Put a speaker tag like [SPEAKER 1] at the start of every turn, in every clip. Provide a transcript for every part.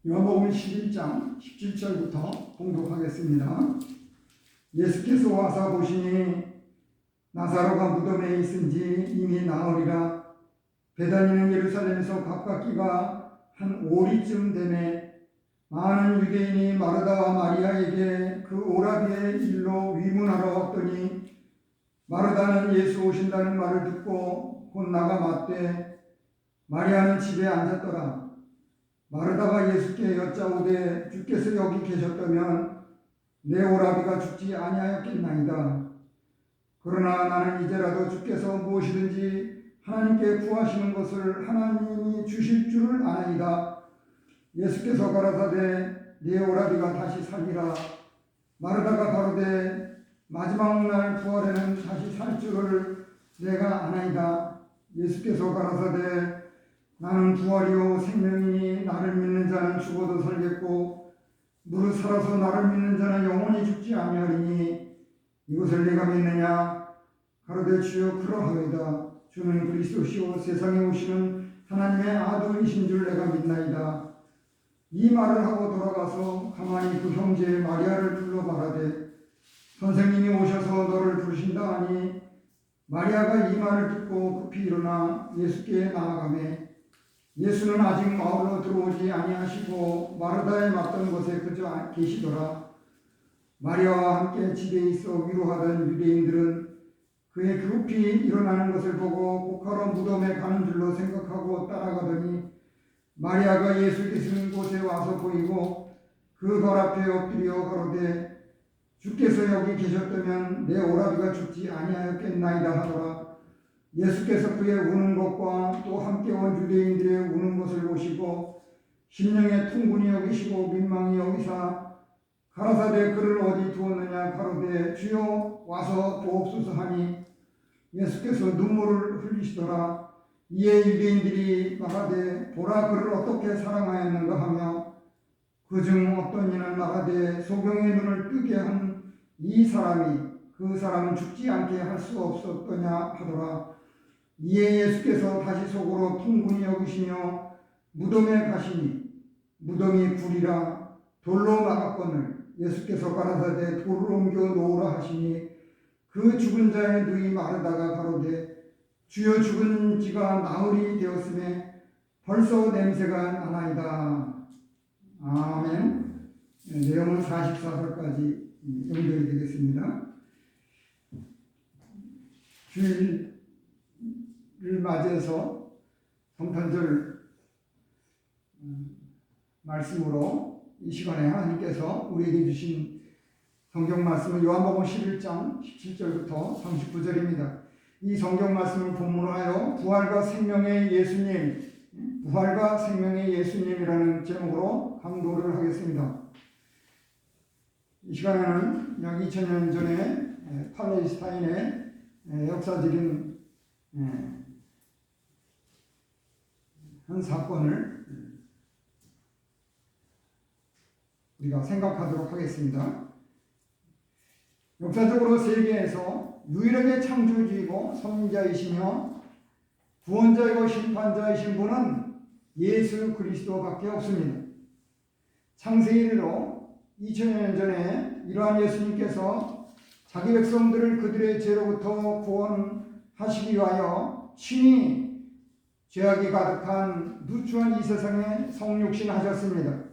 [SPEAKER 1] 요한복음 11장 17절부터 봉독하겠습니다. 예수께서 와서 보시니 나사로가 무덤에 있은지 이미 나으리라. 베다니는 예루살렘에서 가깝기가 한 오리쯤 되매 많은 유대인이 마르다와 마리아에게 그 오라비의 일로 위문하러 왔더니 마르다는 예수 오신다는 말을 듣고 곧 나가 맞되 마리아는 집에 앉았더라. 마르다가 예수께 여짜오되 주께서 여기 계셨다면 내 오라비가 죽지 아니하였겠나이다. 그러나 나는 이제라도 주께서 무엇이든지 하나님께 구하시는 것을 하나님이 주실 줄을 아나이다. 예수께서 가라사대 내 오라비가 다시 살리라. 마르다가 가로되 마지막 날 부활에는 다시 살 줄을 내가 아나이다. 예수께서 가라사대 나는 부활이요 생명이니 나를 믿는 자는 죽어도 살겠고 무릇 살아서 나를 믿는 자는 영원히 죽지 아니하리니 이것을 내가 믿느냐? 가로되 주여 그러하이다. 주는 그리스도시요 세상에 오시는 하나님의 아들이신 줄 내가 믿나이다. 이 말을 하고 돌아가서 가만히 그 형제 마리아를 불러 말하되 선생님이 오셔서 너를 부르신다 하니 마리아가 이 말을 듣고 급히 일어나 예수께 나아가매 예수는 아직 마을로 들어오지 아니하시고 마르다에 맞던 곳에 그저 계시더라. 마리아와 함께 집에 있어 위로하던 유대인들은 그의 급히 일어나는 것을 보고 곧가로 무덤에 가는 줄로 생각하고 따라가더니 마리아가 예수 계시는 곳에 와서 보이고 그 발 앞에 엎드려 가로되 주께서 여기 계셨다면 내 오라비가 죽지 아니하였겠나이다 하더라. 예수께서 그의 우는 것과 또 함께 온 유대인들의 우는 것을 보시고 심령에 통분이 여기시고 민망히 여기사 가라사대 그를 어디 두었느냐 가로되 주여 와서 보옵소서 하니 예수께서 눈물을 흘리시더라. 이에 유대인들이 말하되 보라 그를 어떻게 사랑하였는가 하며 그중 어떤 이는 말하되 소경의 눈을 뜨게 한 이 사람이 그 사람은 죽지 않게 할 수 없었더냐 하더라. 이에 예수께서 다시 속으로 통분히 여기시며 무덤에 가시니 무덤이 굴이라 돌로 막았거늘 예수께서 가라사대 돌을 옮겨 놓으라 하시니 그 죽은 자의 누이 마르다가 가로되 주여 죽은 지가 나흘이 되었음에 벌써 냄새가 나나이다. 아멘. 내용은 44절까지 연결이 되겠습니다. 주일을 맞이해서 성탄절 말씀으로 이 시간에 하나님께서 우리에게 주신 성경 말씀은 요한복음 11장 17절부터 39절입니다. 이 성경 말씀을 본문으로 하여 부활과 생명의 예수님, 부활과 생명의 예수님이라는 제목으로 강도를 하겠습니다. 이 시간에는 약 2000년 전에 팔레스타인의 역사적인 한 사건을 우리가 생각하도록 하겠습니다. 역사적으로 세계에서 유일하게 창조주이고 선지자이시며 구원자이고 심판자이신 분은 예수 그리스도밖에 없습니다. 창세일로 2000년 전에 이러한 예수님께서 자기 백성들을 그들의 죄로부터 구원하시기 위하여 친히 죄악이 가득한 누추한 이 세상에 성육신 하셨습니다.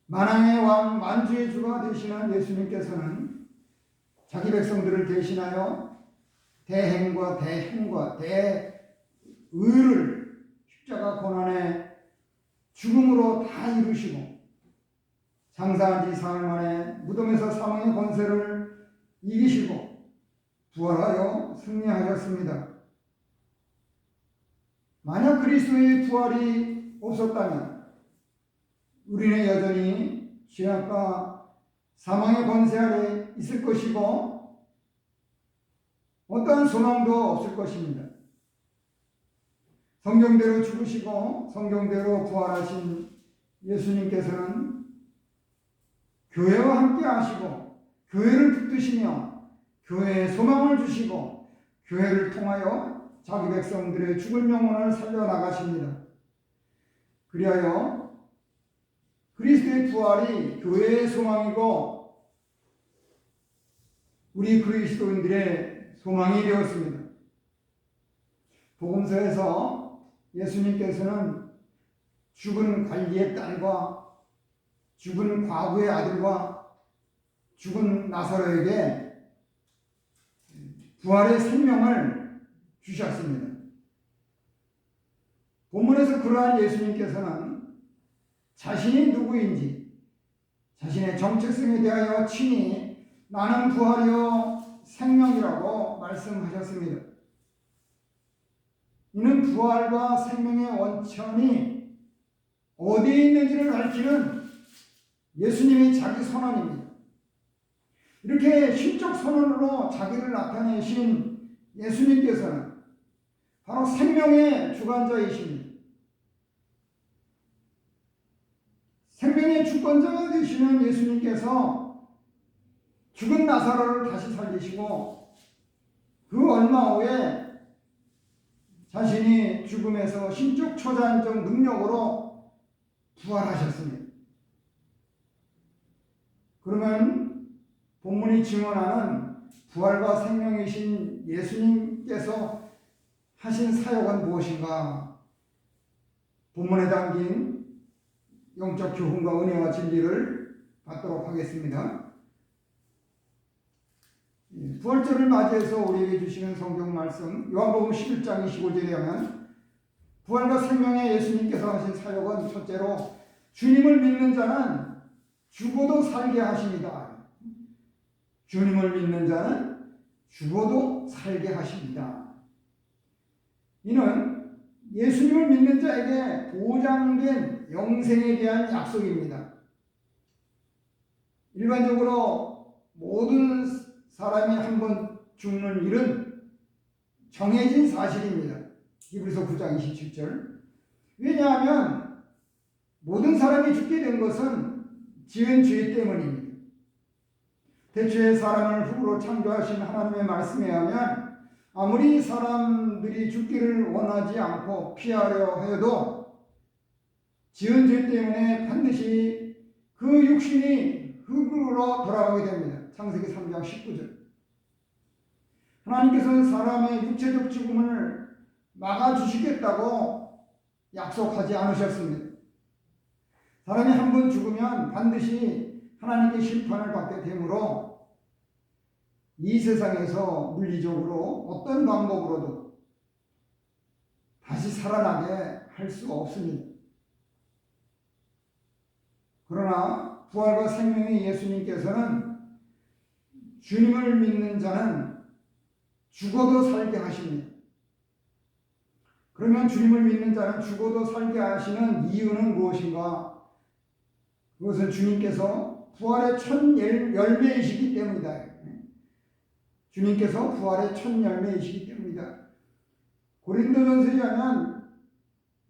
[SPEAKER 1] 만왕의 왕 만주의 주가 되시는 예수님께서는 자기 백성들을 대신하여 대행과 대형과 대의를 십자가 고난의 죽음으로 다 이루시고 장사한 지 사흘 만에 무덤에서 사망의 권세를 이기시고 부활하여 승리하셨습니다. 만약 그리스도의 부활이 없었다면 우리는 여전히 죄악과 사망의 권세 아래 있을 것이고 어떠한 소망도 없을 것입니다. 성경대로 죽으시고 성경대로 부활하신 예수님께서는 교회와 함께 하시고 교회를 붙드시며 교회에 소망을 주시고 교회를 통하여 자기 백성들의 죽은 영혼을 살려나가십니다. 그리하여 그리스도의 부활이 교회의 소망이고 우리 그리스도인들의 소망이 되었습니다. 복음서에서 예수님께서는 죽은 관리의 딸과 죽은 과부의 아들과 죽은 나사로에게 부활의 생명을 주셨습니다. 본문에서 그러한 예수님께서는 자신이 누구인지 자신의 정체성에 대하여 친히 나는 부활이요 생명이라고 말씀하셨습니다. 이는 부활과 생명의 원천이 어디에 있는지를 밝히는 예수님의 자기 선언입니다. 이렇게 신적 선언으로 자기를 나타내신 예수님께서는 바로 생명의 주관자이십니다. 생명의 주권자가 되시는 예수님께서 죽은 나사로를 다시 살리시고 그 얼마 후에 자신이 죽음에서 신적 초자연적 능력으로 부활하셨습니다. 그러면 본문이 증언하는 부활과 생명이신 예수님께서 하신 사역은 무엇인가? 본문에 담긴 영적 교훈과 은혜와 진리를 받도록 하겠습니다. 부활절을 맞이해서 우리에게 주시는 성경 말씀 요한복음 11장 25절에 하면 부활과 생명의 예수님께서 하신 사역은 첫째로 주님을 믿는 자는 죽어도 살게 하십니다. 주님을 믿는 자는 죽어도 살게 하십니다. 이는 예수님을 믿는 자에게 보장된 영생에 대한 약속입니다. 일반적으로 모든 사람이 한 번 죽는 일은 정해진 사실입니다. 히브리서 9장 27절. 왜냐하면 모든 사람이 죽게 된 것은 지은 죄 때문입니다. 태초에 사람을 흙으로 창조하신 하나님의 말씀에 의하면 아무리 사람들이 죽기를 원하지 않고 피하려 하여도 지은 죄 때문에 반드시 그 육신이 흙으로 돌아가게 됩니다. 창세기 3장 19절. 하나님께서는 사람의 육체적 죽음을 막아주시겠다고 약속하지 않으셨습니다. 사람이 한 번 죽으면 반드시 하나님께 심판을 받게 되므로 이 세상에서 물리적으로 어떤 방법으로도 다시 살아나게 할 수 없습니다. 그러나 부활과 생명의 예수님께서는 주님을 믿는 자는 죽어도 살게 하십니다. 그러면 주님을 믿는 자는 죽어도 살게 하시는 이유는 무엇인가? 그것은 주님께서 부활의 첫 열매이시기 때문이다. 주님께서 부활의 첫 열매이시기 때문이다. 고린도전서에 하면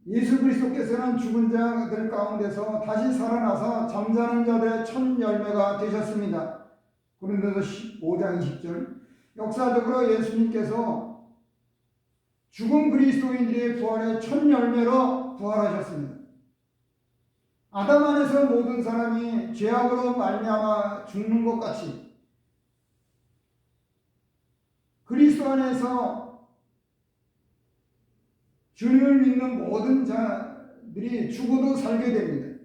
[SPEAKER 1] 예수 그리스도께서는 죽은 자들 가운데서 다시 살아나서 잠자는 자들의 첫 열매가 되셨습니다. 고린도서 15장 20절. 역사적으로 예수님께서 죽은 그리스도인들의 부활의 첫 열매로 부활하셨습니다. 아담 안에서 모든 사람이 죄악으로 말미암아 죽는 것 같이 그리스도 안에서 주님을 믿는 모든 자들이 죽어도 살게 됩니다.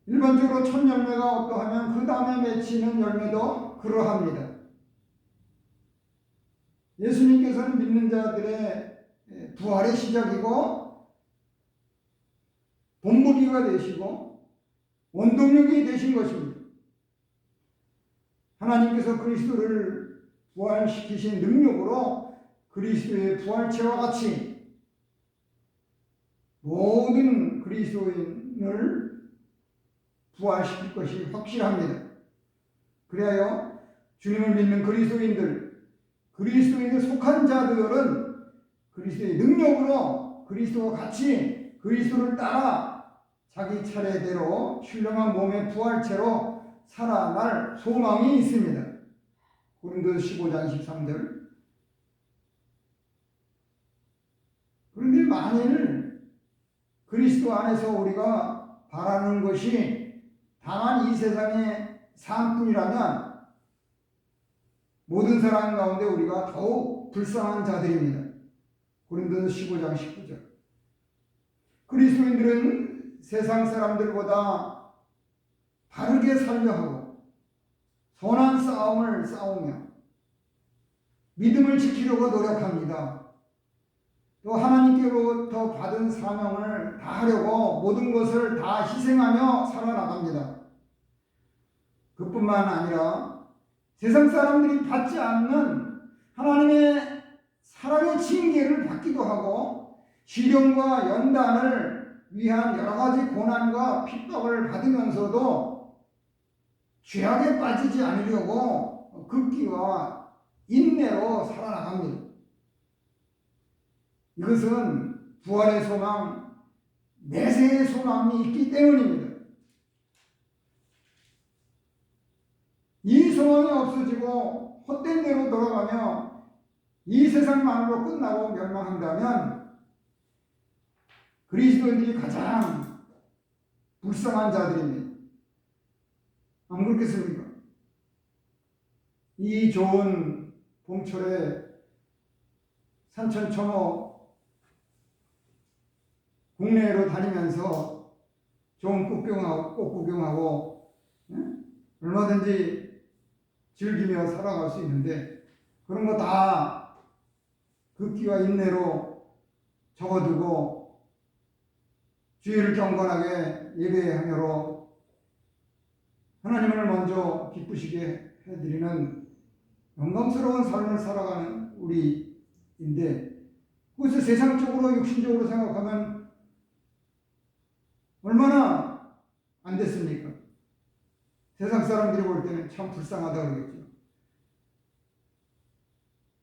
[SPEAKER 1] 일반적으로 첫 열매가 어떠하면 그 다음에 맺히는 열매도 그러합니다. 예수님께서는 믿는 자들의 부활의 시작이고 본보기가 되시고 원동력이 되신 것입니다. 하나님께서 그리스도를 부활시키신 능력으로 그리스도의 부활체와 같이 모든 그리스도인을 부활시킬 것이 확실합니다. 그래야 주님을 믿는 그리스도인에 속한 자들은 그리스도의 능력으로 그리스도와 같이 그리스도를 따라 자기 차례대로 신령한 몸의 부활체로 살아날 소망이 있습니다. 고린도서 15장 23절. 그런데 만일 그리스도 안에서 우리가 바라는 것이 다만 이 세상의 삶뿐이라면 모든 사람 가운데 우리가 더욱 불쌍한 자들입니다. 고린도서 15장 19절. 그리스도인들은 세상 사람들보다 바르게 살려 하고 선한 싸움을 싸우며 믿음을 지키려고 노력합니다. 또 하나님께로부터 받은 사명을 다하려고 모든 것을 다 희생하며 살아나갑니다. 그뿐만 아니라 세상 사람들이 받지 않는 하나님의 사랑의 징계를 받기도 하고 시련과 연단을 위한 여러 가지 고난과 핍박을 받으면서도 죄악에 빠지지 않으려고 극기와 인내로 살아나갑니다. 이것은 부활의 소망, 내세의 소망이 있기 때문입니다. 이 소망이 없어지고 헛된 대로 돌아가며 이 세상만으로 끝나고 멸망한다면 그리스도인들이 가장 불쌍한 자들입니다. 안 그렇겠습니까? 이 좋은 봄철에 산천초모 국내로 다니면서 좋은 꽃 구경하고 얼마든지 즐기며 살아갈 수 있는데 그런 거 다 극기와 인내로 적어두고 주의를 경건하게 예배하며로 하나님을 먼저 기쁘시게 해드리는 영광스러운 삶을 살아가는 우리인데 그것을 세상적으로 육신적으로 생각하면 얼마나 안 됐습니까? 세상 사람들이 볼 때는 참 불쌍하다 그러겠죠.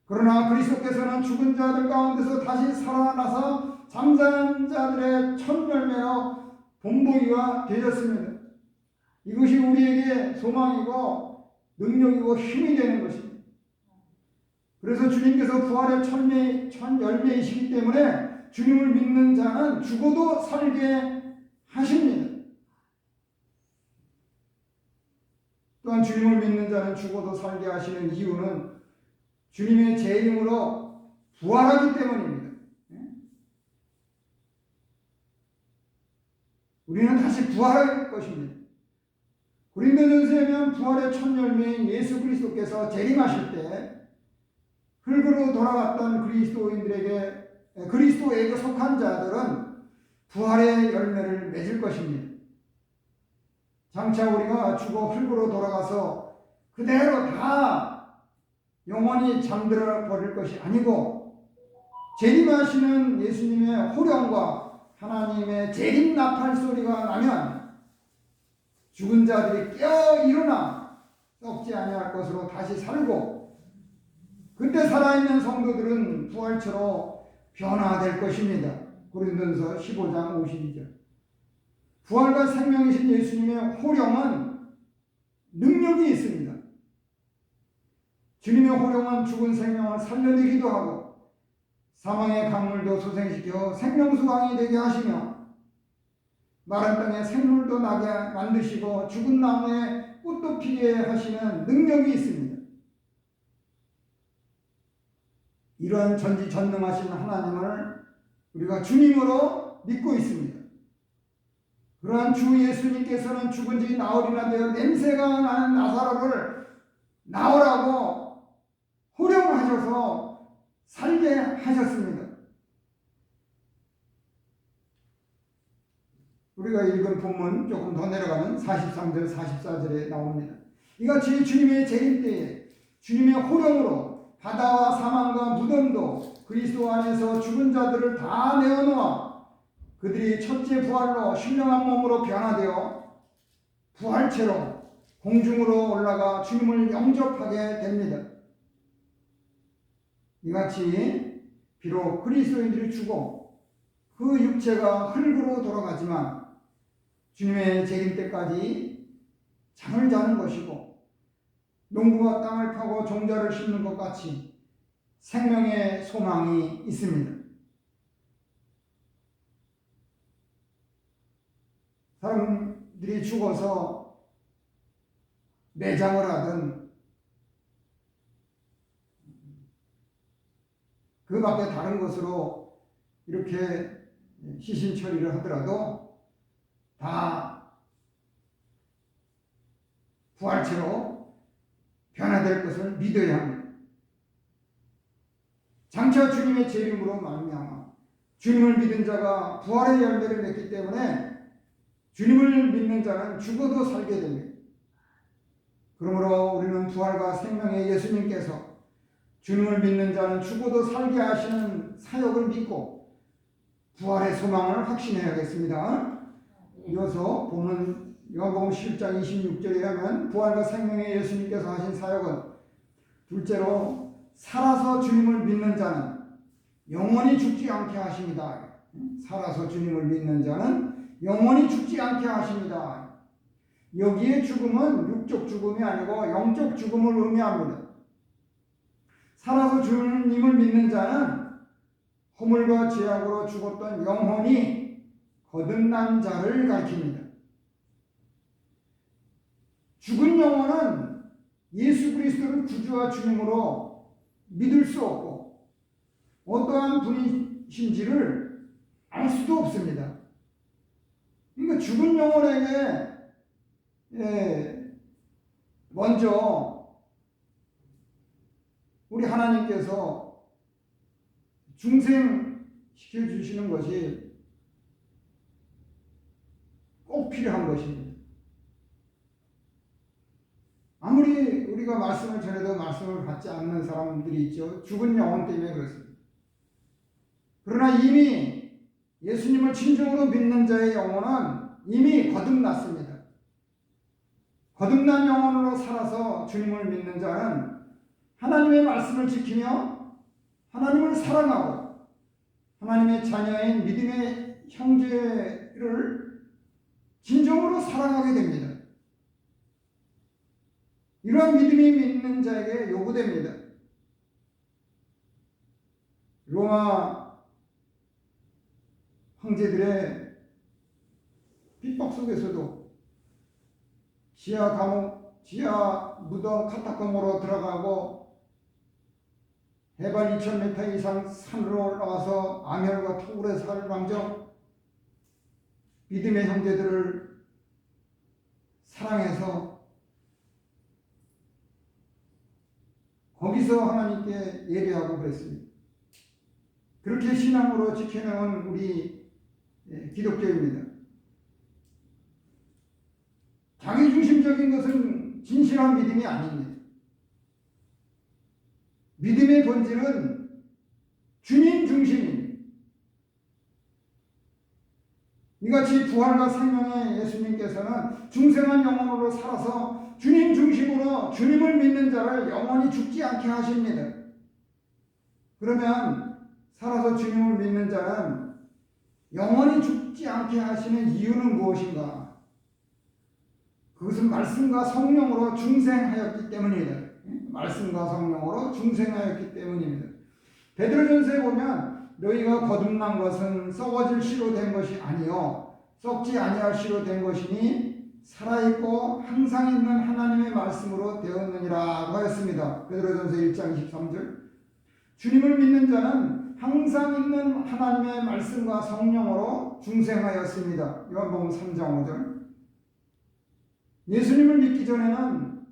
[SPEAKER 1] 그러나 그리스도께서는 죽은 자들 가운데서 다시 살아나서 잠자는 자들의 첫 열매로 본보기가 되셨습니다. 이것이 우리에게 소망이고 능력이고 힘이 되는 것입니다. 그래서 주님께서 부활의 첫 열매이시기 때문에 주님을 믿는 자는 죽어도 살게 하십니다. 또한 주님을 믿는 자는 죽어도 살게 하시는 이유는 주님의 재림으로 부활하기 때문입니다. 우리는 다시 부활할 것입니다. 고린도전서에 보면 부활의 첫 열매인 예수 그리스도께서 재림하실 때 흙으로 돌아갔던 그리스도에게 속한 자들은 부활의 열매를 맺을 것입니다. 장차 우리가 죽어 흙으로 돌아가서 그대로 다 영원히 잠들어 버릴 것이 아니고 재림하시는 예수님의 호령과 하나님의 재림 나팔 소리가 나면 죽은 자들이 깨어 일어나 썩지 아니할 것으로 다시 살고 그때 살아있는 성도들은 부활처럼 변화될 것입니다. 고린도전서 15장 52절. 부활과 생명이신 예수님의 호령은 능력이 있습니다. 주님의 호령은 죽은 생명을 살려내기도 하고 사망의 강물도 소생시켜 생명수강이 되게 하시며 마른 땅에 생물도 나게 만드시고 죽은 나무에 꽃도 피게 하시는 능력이 있습니다. 이러한 전지전능하신 하나님을 우리가 주님으로 믿고 있습니다. 그러한 주 예수님께서는 죽은 지 나흘이나 되어 냄새가 나는 나사로를 나오라고 호령하셔서 살게 하셨습니다. 우리가 읽은 본문 조금 더 내려가면 43절 44절에 나옵니다. 이같이 주님의 재림 때에 주님의 호령으로 바다와 사망과 무덤도 그리스도 안에서 죽은 자들을 다 내어놓아 그들이 첫째 부활로 신령한 몸으로 변화되어 부활체로 공중으로 올라가 주님을 영접하게 됩니다. 이같이 비록 그리스도인들이 죽어 그 육체가 흙으로 돌아가지만 주님의 재림 때까지 잠을 자는 것이고 농부가 땅을 파고 종자를 심는 것 같이 생명의 소망이 있습니다. 사람들이 죽어서 매장을 하든 그 밖에 다른 것으로 이렇게 시신 처리를 하더라도 다 부활체로 변화될 것을 믿어야 합니다. 장차 주님의 재림으로 말미암아 주님을 믿은 자가 부활의 열매를 맺기 때문에 주님을 믿는 자는 죽어도 살게 됩니다. 그러므로 우리는 부활과 생명의 예수님께서 주님을 믿는 자는 죽어도 살게 하시는 사역을 믿고 부활의 소망을 확신해야겠습니다. 이어서 보면 요한복음 11장 26절에 하면 부활과 생명의 예수님께서 하신 사역은 둘째로 살아서 주님을 믿는 자는 영원히 죽지 않게 하십니다. 살아서 주님을 믿는 자는 영원히 죽지 않게 하십니다. 여기에 죽음은 육적 죽음이 아니고 영적 죽음을 의미합니다. 살아서 주님을 믿는 자는 허물과 죄악으로 죽었던 영혼이 거듭난 자를 가리킵니다. 죽은 영혼은 예수 그리스도를 구주와 주님으로 믿을 수 없고 어떠한 분이신지를 알 수도 없습니다. 그러니까 죽은 영혼에게 먼저 우리 하나님께서 중생시켜 주시는 것이 꼭 필요한 것입니다. 아무리 우리가 말씀을 전해도 말씀을 받지 않는 사람들이 있죠. 죽은 영혼 때문에 그렇습니다. 그러나 이미 예수님을 진정으로 믿는 자의 영혼은 이미 거듭났습니다. 거듭난 영혼으로 살아서 주님을 믿는 자는 하나님의 말씀을 지키며 하나님을 사랑하고 하나님의 자녀인 믿음의 형제를 진정으로 사랑하게 됩니다. 이러한 믿음이 믿는 자에게 요구됩니다. 로마 황제들의 핍박 속에서도 지하 감옥, 지하 무덤 카타콤으로 들어가고 해발 2000m 이상 산으로 올라와서 암혈과 토굴에 살 왕정 믿음의 형제들을 사랑해서 거기서 하나님께 예배하고 그랬습니다. 그렇게 신앙으로 지켜내온 우리 기독교입니다. 자기중심적인 것은 진실한 믿음이 아닙니다. 믿음의 본질은 주님 중심입니다. 이같이 부활과 생명의 예수님께서는 중생한 영혼으로 살아서 주님 중심으로 주님을 믿는 자를 영원히 죽지 않게 하십니다. 그러면 살아서 주님을 믿는 자는 영원히 죽지 않게 하시는 이유는 무엇인가? 그것은 말씀과 성령으로 중생하였기 때문입니다. 말씀과 성령으로 중생하였기 때문입니다. 베드로전서에 보면 너희가 거듭난 것은 썩어질 씨로 된 것이 아니요 썩지 아니할 씨로 된 것이니 살아있고 항상 있는 하나님의 말씀으로 되었느니라고 하였습니다. 베드로전서 1장 23절. 주님을 믿는 자는 항상 있는 하나님의 말씀과 성령으로 중생하였습니다. 요한복음 3장 5절. 예수님을 믿기 전에는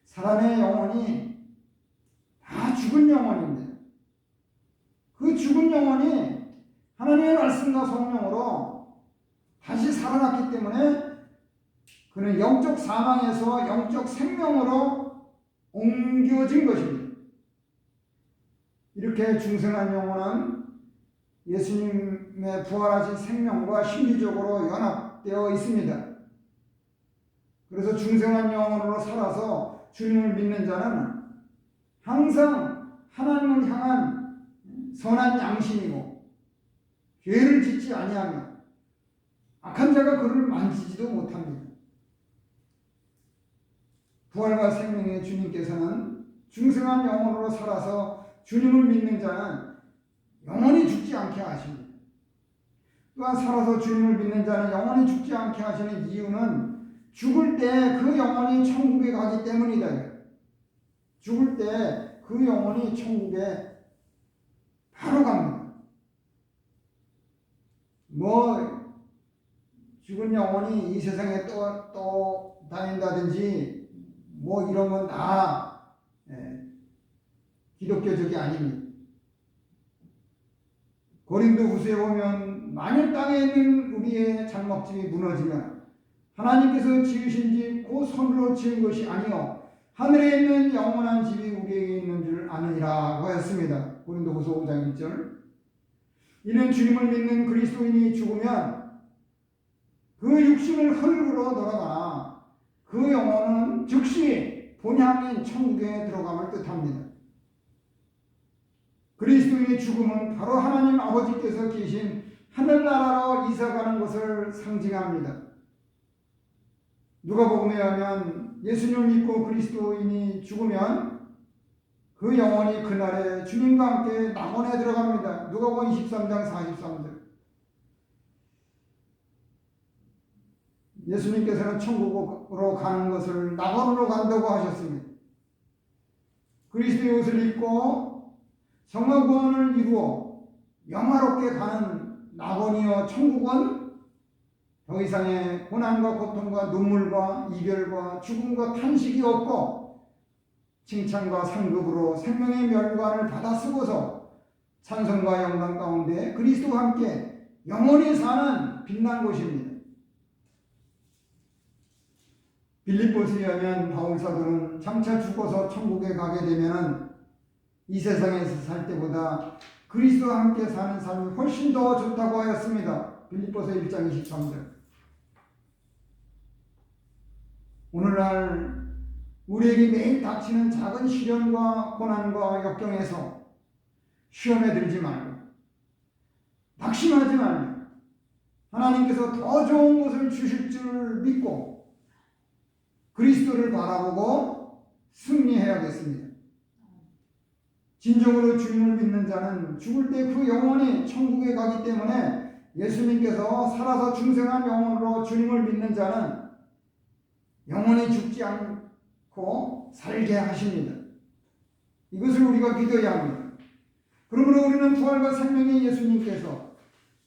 [SPEAKER 1] 사람의 영혼이 다 죽은 영혼입니다. 그 죽은 영혼이 하나님의 말씀과 성령으로 다시 살아났기 때문에 그는 영적 사망에서 영적 생명으로 옮겨진 것입니다. 이렇게 중생한 영혼은 예수님의 부활하신 생명과 심리적으로 연합되어 있습니다. 그래서 중생한 영혼으로 살아서 주님을 믿는 자는 항상 하나님을 향한 선한 양심이고 죄를 짓지 아니하며 악한 자가 그를 만지지도 못합니다. 부활과 생명의 주님께서는 중생한 영혼으로 살아서 주님을 믿는 자는 영원히 죽지 않게 하십니다. 또한 살아서 주님을 믿는 자는 영원히 죽지 않게 하시는 이유는 죽을 때 그 영혼이 천국에 가기 때문이다. 죽을 때 그 영혼이 천국에 바로 갑니다. 죽은 영혼이 이 세상에 또 다닌다든지 이런 건 다 기독교적이 아닙니다. 고린도후서에 보면 만일 땅에 있는 우리의 장막집이 무너지면 하나님께서 지으신 집 곧 손으로 지은 것이 아니요 하늘에 있는 영원한 집이 우리에게 있는 줄 아느니라 하였습니다. 고린도후서 5장 1절. 이는 주님을 믿는 그리스도인이 죽으면 그 육신을 흙으로 돌아가나 그 영혼은 즉시 본향인 천국에 들어감을 뜻합니다. 그리스도인의 죽음은 바로 하나님 아버지께서 계신 하늘나라로 이사가는 것을 상징합니다. 누가복음에 하면 예수님을 믿고 그리스도인이 죽으면 그 영혼이 그날에 주님과 함께 낙원에 들어갑니다. 누가복음 23장 43절. 예수님께서는 천국으로 가는 것을 낙원으로 간다고 하셨습니다. 그리스도의 옷을 입고 성화 구원을 이루어 영화롭게 가는 낙원이여 천국은 더 이상의 고난과 고통과 눈물과 이별과 죽음과 탄식이 없고 칭찬과 상급으로 생명의 멸관을 받아 쓰고서 찬송과 영광 가운데 그리스도와 함께 영원히 사는 빛난 곳입니다. 빌립보서에 하면 바울 사도는 장차 죽어서 천국에 가게 되면 이 세상에서 살 때보다 그리스도와 함께 사는 삶이 훨씬 더 좋다고 하였습니다. 빌립보서 1장 23절. 오늘날 우리에게 매일 닥치는 작은 시련과 고난과 역경에서 시험에 들지 말고 낙심하지 말고 하나님께서 더 좋은 것을 주실 줄 믿고 그리스도를 바라보고 승리해야겠습니다. 진정으로 주님을 믿는 자는 죽을 때 그 영혼이 천국에 가기 때문에 예수님께서 살아서 중생한 영혼으로 주님을 믿는 자는 영원히 죽지 않고 살게 하십니다. 이것을 우리가 믿어야 합니다. 그러므로 우리는 부활과 생명의 예수님께서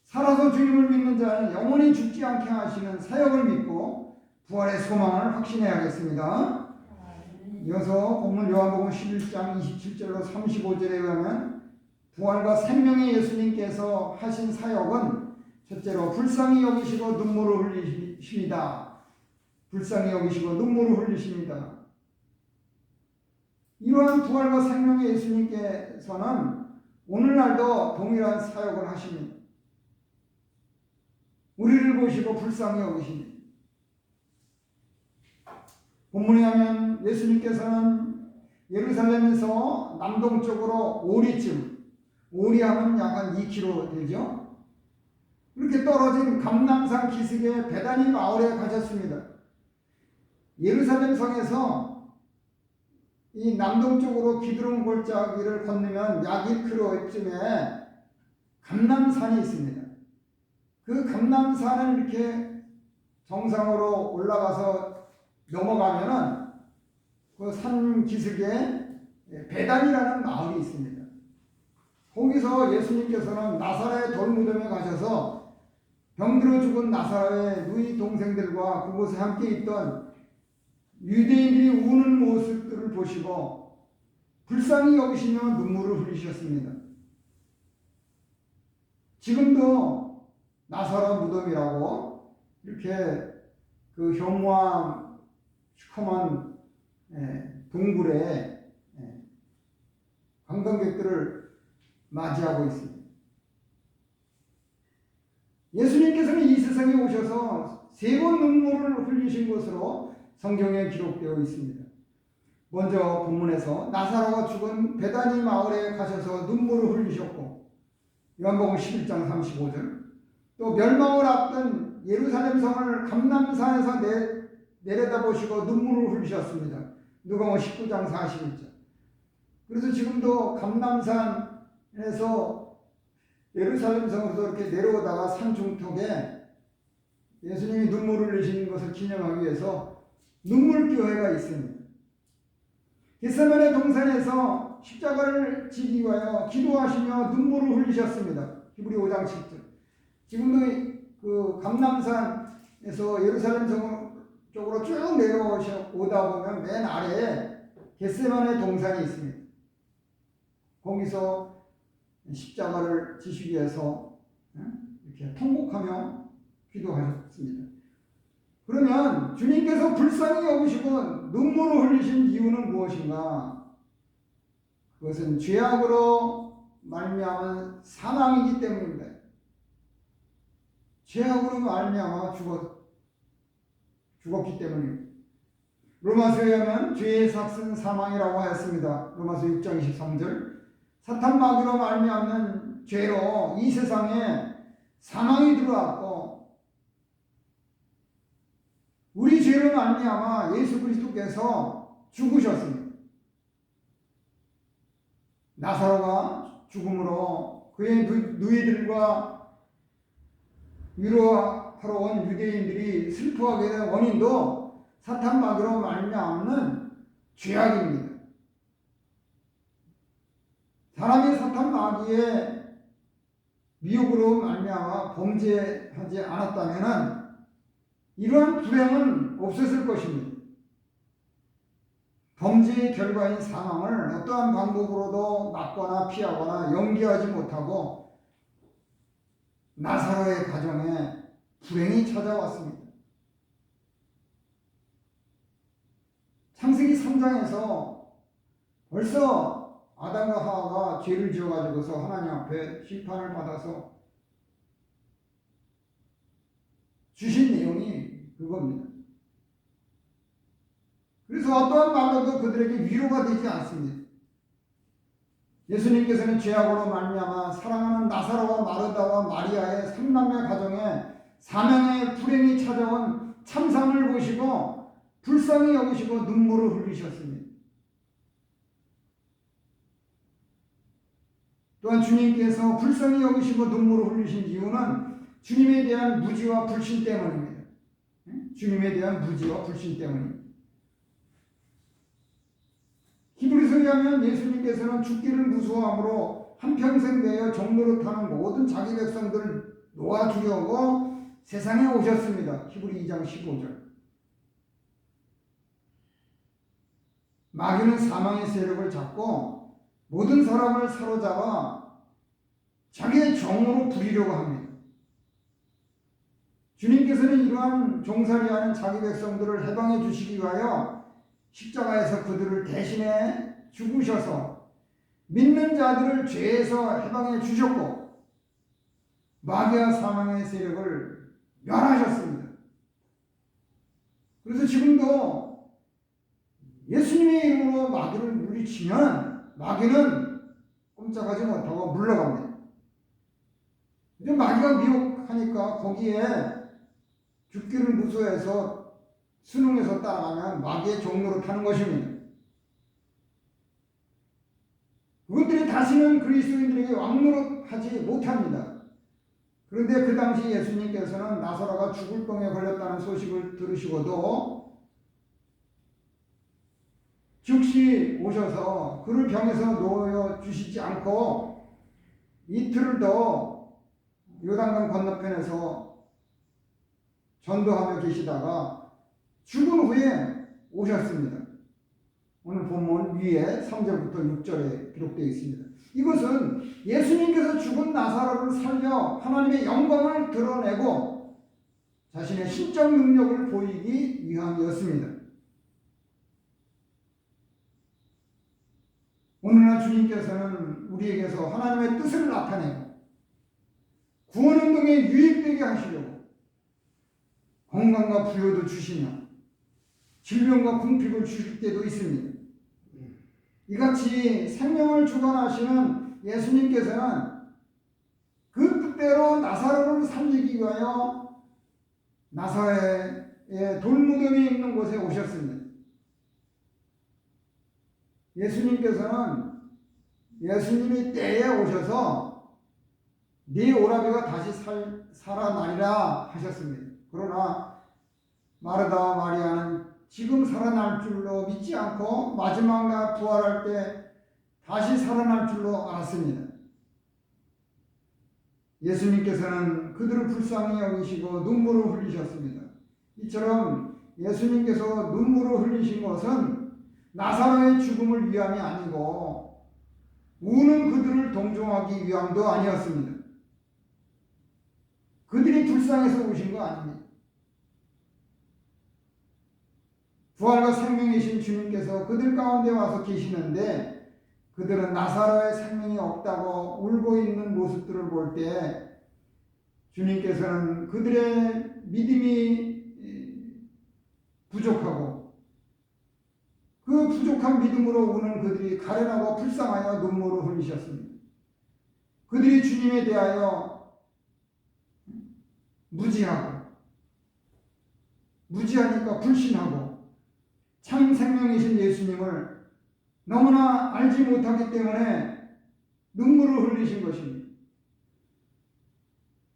[SPEAKER 1] 살아서 주님을 믿는 자는 영원히 죽지 않게 하시는 사역을 믿고 부활의 소망을 확신해야겠습니다. 이어서 본문 요한복음 11장 27절로 35절에 의하면 부활과 생명의 예수님께서 하신 사역은 첫째로 불쌍히 여기시고 눈물을 흘리십니다. 불쌍히 여기시고 눈물을 흘리십니다. 이러한 부활과 생명의 예수님께서는 오늘날도 동일한 사역을 하십니다. 우리를 보시고 불쌍히 여기십니다. 본문에 하면 예수님께서는 예루살렘에서 남동쪽으로 오리쯤, 오리하면 약 한 2km 되죠. 그렇게 떨어진 감람산 기슭의 베다니 마을에 가셨습니다. 예루살렘 성에서 이 남동쪽으로 기드론 골짜기를 건너면 약 1km쯤에 감람산이 있습니다. 그 감람산을 이렇게 정상으로 올라가서 넘어가면은 그 산 기슭에 베단이라는 마을이 있습니다. 거기서 예수님께서는 나사렛 돌무덤에 가셔서 병들어 죽은 나사렛의 누이 동생들과 그곳에 함께 있던 유대인들이 우는 모습들을 보시고 불쌍히 여기시며 눈물을 흘리셨습니다. 지금도 나사렛 무덤이라고 이렇게 그 현무암 시커먼 동굴에 관광객들을 맞이하고 있습니다. 예수님께서는 이 세상에 오셔서 3번 눈물을 흘리신 것으로 성경에 기록되어 있습니다. 먼저 본문에서 나사로가 죽은 베다니 마을에 가셔서 눈물을 흘리셨고 요한복음 11장 35절 또 멸망을 앞둔 예루살렘 성을 감람산에서 내려다보시고 눈물을 흘리셨습니다. 누가복음 19장 41절. 그래서 지금도 감람산에서 예루살렘 성으로서 이렇게 내려오다가 산 중턱에 예수님이 눈물을 흘리신 것을 기념하기 위해서 눈물교회가 있습니다. 겟세마네 동산에서 십자가를 지기 위하여 기도하시며 눈물을 흘리셨습니다. 히브리 5장 7절. 지금도 그 감람산에서 예루살렘 성 쪽으로 쭉 내려오다 보면 맨 아래에 겟세마네 동산이 있습니다. 거기서 십자가를 지시기 위해서 이렇게 통곡하며 기도하셨습니다. 그러면 주님께서 불쌍히 여기시고 눈물을 흘리신 이유는 무엇인가? 그것은 죄악으로 말미암은 사망이기 때문입니다. 죄악으로 말미암아 죽었기 때문입니다. 로마서에 하면 죄의 삭은 사망이라고 하였습니다. 로마서 6장 23절. 사탄 마귀로 말미암는 죄로 이 세상에 사망이 들어왔고 우리 죄로 말미암아 예수 그리스도께서 죽으셨습니다. 나사로가 죽음으로 그의 누이들과 위로하러 온 유대인들이 슬퍼하게 된 원인도 사탄 마귀로 말미암는 죄악입니다. 사람이 사탄 마귀의 미혹으로 말미암아 범죄하지 않았다면 이러한 불행은 없었을 것입니다. 범죄의 결과인 사망을 어떠한 방법으로도 막거나 피하거나 연기하지 못하고 나사로의 가정에 불행이 찾아왔습니다. 창세기 3장에서 벌써 아담과 하와가 죄를 지어가지고서 하나님 앞에 심판을 받아서 주신 내용이 그겁니다. 그래서 어떠한 말로도 그들에게 위로가 되지 않습니다. 예수님께서는 죄악으로 말미암아 사랑하는 나사로와 마르다와 마리아의 3남매 가정에 사명의 불행이 찾아온 참상을 보시고 불쌍히 여기시고 눈물을 흘리셨습니다. 또한 주님께서 불쌍히 여기시고 눈물을 흘리신 이유는 주님에 대한 무지와 불신 때문입니다. 주님에 대한 무지와 불신 때문입니다. 히브리서에 하면 예수님께서는 죽기를 무서워함으로 한평생 내어 종로로 타는 모든 자기 백성들을 놓아주려고 세상에 오셨습니다. 히브리 2장 15절. 마귀는 사망의 세력을 잡고 모든 사람을 사로잡아 자기의 종으로 부리려고 합니다. 주님께서는 이러한 종살이하는 자기 백성들을 해방해 주시기 위하여 십자가에서 그들을 대신해 죽으셔서 믿는 자들을 죄에서 해방해 주셨고 마귀와 사망의 세력을 멸하셨습니다. 그래서 지금도 예수님의 이름으로 마귀를 물리치면 마귀는 꼼짝하지 못하고 물러갑니다. 근데 마귀가 미혹하니까 거기에 죽기를 무서워해서 순응해서 따라가면 마귀의 종로로 타는 것입니다. 그것들이 다시는 그리스도인들에게 왕노릇하지 못합니다. 그런데 그 당시 예수님께서는 나사로가 죽을 병에 걸렸다는 소식을 들으시고도 즉시 오셔서 그를 병에서 놓여 주시지 않고 이틀을 더 요단강 건너편에서 전도하며 계시다가 죽은 후에 오셨습니다. 오늘 본문 위에 3절부터 6절에 기록되어 있습니다. 이것은 예수님께서 죽은 나사로를 살려 하나님의 영광을 드러내고 자신의 신적 능력을 보이기 위함이었습니다. 오늘날 주님께서는 우리에게서 하나님의 뜻을 나타내고 구원운동에 유익되게 하시려고 건강과 부여도 주시며 질병과 궁핍을 주실 때도 있습니다. 이같이 생명을 주관하시는 예수님께서는 그 뜻대로 나사로를 살리기 위하여 나사렛의 돌무덤이 있는 곳에 오셨습니다. 예수님께서는 예수님이 때에 오셔서 네 오라비가 다시 살아나리라 하셨습니다. 그러나 마르다 마리아는 지금 살아날 줄로 믿지 않고 마지막 날 부활할 때 다시 살아날 줄로 알았습니다. 예수님께서는 그들을 불쌍히 여기시고 눈물을 흘리셨습니다. 이처럼 예수님께서 눈물을 흘리신 것은 나사로의 죽음을 위함이 아니고 우는 그들을 동정하기 위함도 아니었습니다. 그들이 불쌍해서 우신 거 아닙니다. 부활과 생명이신 주님께서 그들 가운데 와서 계시는데 그들은 나사로의 생명이 없다고 울고 있는 모습들을 볼 때 주님께서는 그들의 믿음이 부족하고 그 부족한 믿음으로 우는 그들이 가련하고 불쌍하여 눈물을 흘리셨습니다. 그들이 주님에 대하여 무지하니까 불신하고 참 생명이신 예수님을 너무나 알지 못하기 때문에 눈물을 흘리신 것입니다.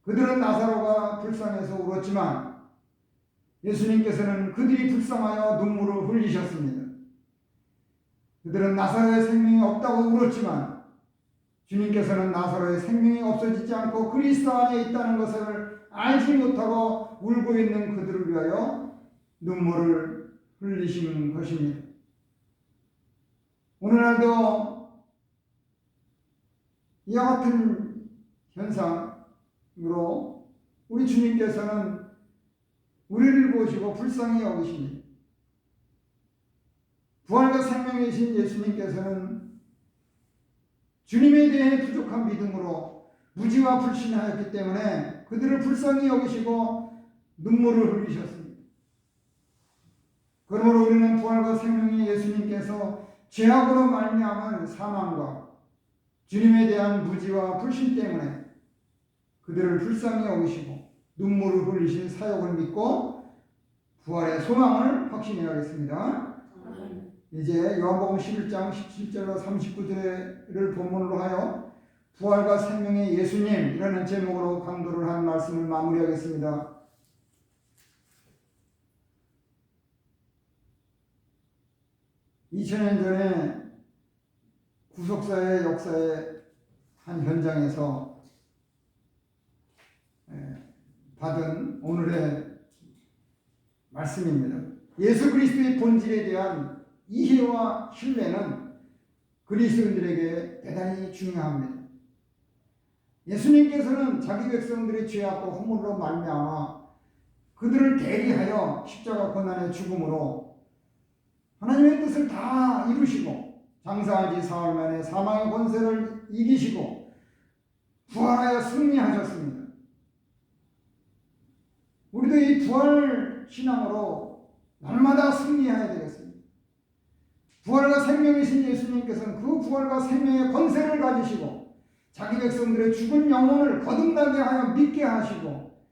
[SPEAKER 1] 그들은 나사로가 불쌍해서 울었지만 예수님께서는 그들이 불쌍하여 눈물을 흘리셨습니다. 그들은 나사로의 생명이 없다고 울었지만 주님께서는 나사로의 생명이 없어지지 않고 그리스도 안에 있다는 것을 알지 못하고 울고 있는 그들을 위하여 눈물을 흘리신 것입니다. 오늘날도 이와 같은 현상으로 우리 주님께서는 우리를 보시고 불쌍히 여기십니다. 부활과 생명이신 예수님께서는 주님에 대해 부족한 믿음으로 무지와 불신하였기 때문에 그들을 불쌍히 여기시고 눈물을 흘리셨습니다. 그러므로 우리는 부활과 생명의 예수님께서 죄악으로 말미암은 사망과 주님에 대한 무지와 불신 때문에 그들을 불쌍히 여기시고 눈물을 흘리신 사역을 믿고 부활의 소망을 확신해야겠습니다. 이제 요한복음 11장 17절로 39절을 본문으로 하여 부활과 생명의 예수님 이라는 제목으로 강도를 한 말씀을 마무리하겠습니다. (2000년) 전에 구속사의 역사의 한 현장에서 받은 오늘의 말씀입니다. 예수 그리스도의 본질에 대한 이해와 신뢰는 그리스도인들에게 대단히 중요합니다. 예수님께서는 자기 백성들의 죄악과 허물로 말미암아 그들을 대리하여 십자가 고난의 죽음으로 하나님의 뜻을 다 이루시고 장사한 지 사흘 만에 사망의 권세를 이기시고 부활하여 승리하셨습니다. 우리도 이 부활 신앙으로 날마다 승리해야 되겠습니다. 부활과 생명이신 예수님께서는 그 부활과 생명의 권세를 가지시고 자기 백성들의 죽은 영혼을 거듭나게 하여 믿게 하시고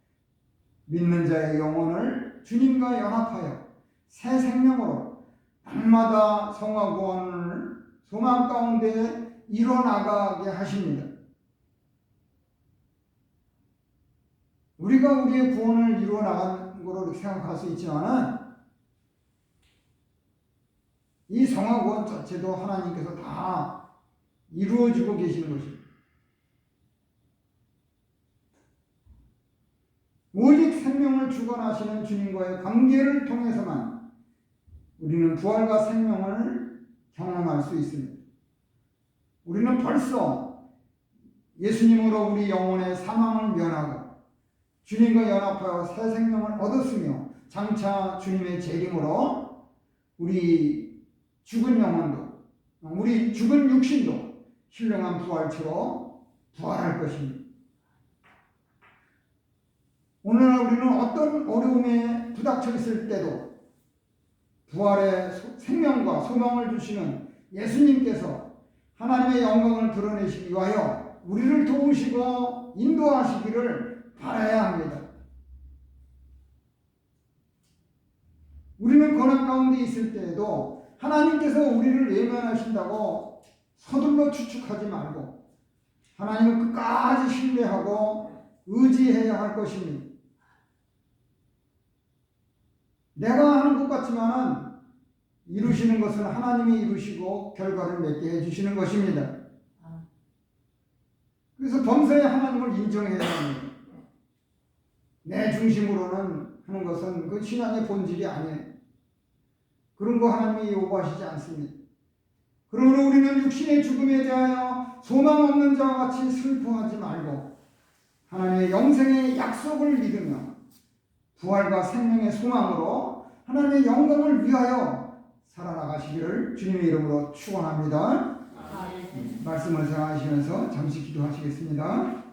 [SPEAKER 1] 믿는 자의 영혼을 주님과 연합하여 새 생명으로 날마다 성화 구원을 소망 가운데 이뤄나가게 하십니다. 우리가 우리의 구원을 이루어나가는 것으로 생각할 수 있지만 이 성화 구원 자체도 하나님께서 다 이루어지고 계시는 것입니다. 오직 생명을 주관하시는 주님과의 관계를 통해서만 우리는 부활과 생명을 경험할 수 있습니다. 우리는 벌써 예수님으로 우리 영혼의 사망을 면하고 주님과 연합하여 새 생명을 얻었으며 장차 주님의 재림으로 우리 죽은 영혼도 우리 죽은 육신도 신령한 부활체로 부활할 것입니다. 오늘날 우리는 어떤 어려움에 부닥쳐 있을 때도 부활의 생명과 소망을 주시는 예수님께서 하나님의 영광을 드러내시기 위하여 우리를 도우시고 인도하시기를 바라야 합니다. 우리는 고난 가운데 있을 때에도 하나님께서 우리를 외면하신다고 서둘러 추측하지 말고 하나님을 끝까지 신뢰하고 의지해야 할 것입니다. 내가 하는 것 같지만은 이루시는 것은 하나님이 이루시고 결과를 맺게 해주시는 것입니다. 그래서 범사에 하나님을 인정해야 합니다. 내 중심으로는 하는 것은 그 신앙의 본질이 아니에요. 그런 거 하나님이 요구하시지 않습니다. 그러므로 우리는 육신의 죽음에 대하여 소망 없는 자와 같이 슬퍼하지 말고 하나님의 영생의 약속을 믿으며 부활과 생명의 소망으로 하나님의 영광을 위하여 살아나가시기를 주님의 이름으로 축원합니다. 말씀을 생각하시면서 잠시 기도하시겠습니다.